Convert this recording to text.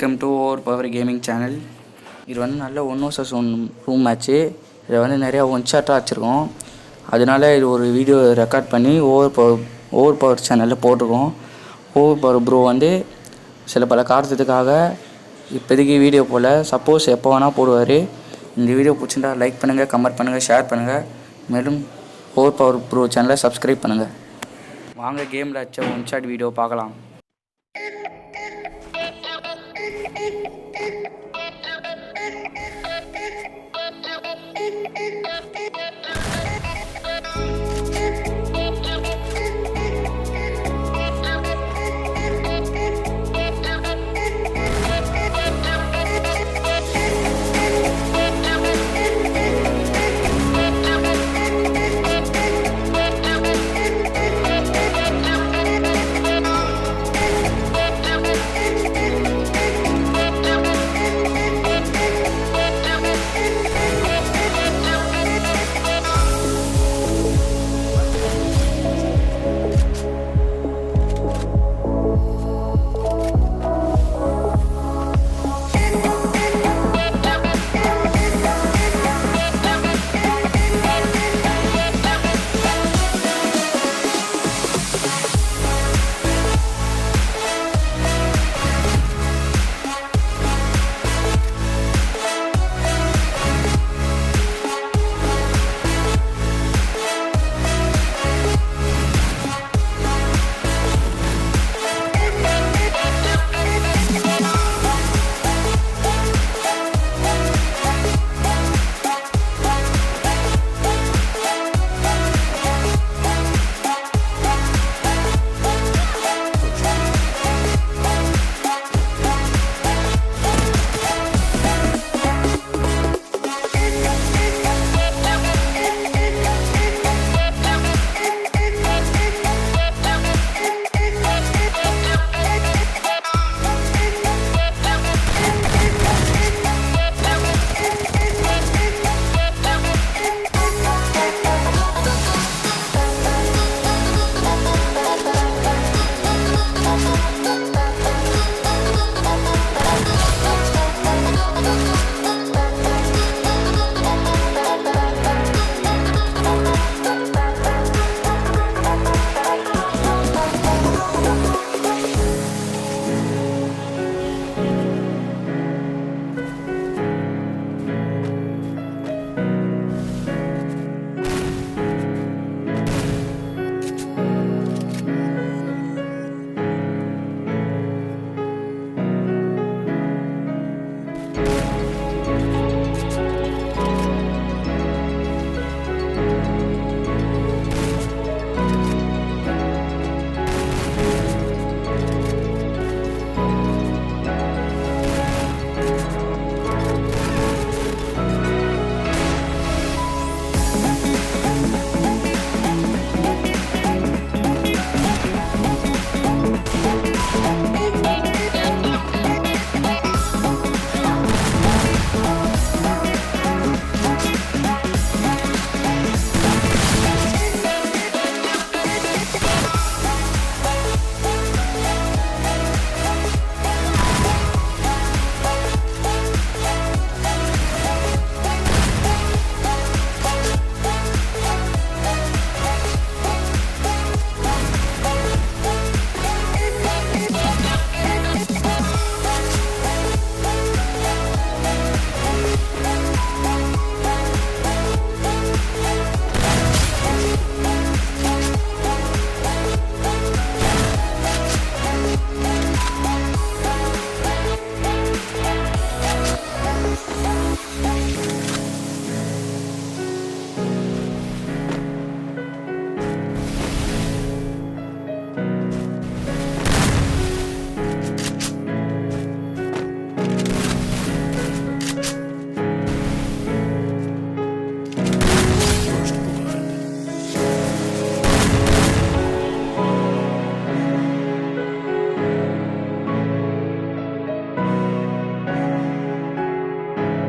Welcome to over power gaming channel. இது வந்து நல்ல 1 vs 1 ரூம் மேட்ச்சு. இதை வந்து நிறையா ஒன் ஷாட்டாக வச்சுருக்கோம். அதனால இது ஒரு வீடியோ ரெக்கார்ட் பண்ணி ஓவர் பவர் சேனலில் போட்டிருக்கோம். ஓவர் பவர் ப்ரோ வந்து சில பல காரணத்துக்காக இப்போதைக்கு வீடியோ போல் சப்போஸ் எப்போ வேணால் போடுவார். இந்த வீடியோ பிடிச்சிருந்தா லைக் பண்ணுங்கள், கமெண்ட் பண்ணுங்கள், ஷேர் பண்ணுங்கள். மேலும் ஓவர் பவர் ப்ரோ சேனலை சப்ஸ்கிரைப் பண்ணுங்கள். வாங்க கேமில் வச்ச ஒன் ஷாட் வீடியோ பார்க்கலாம்.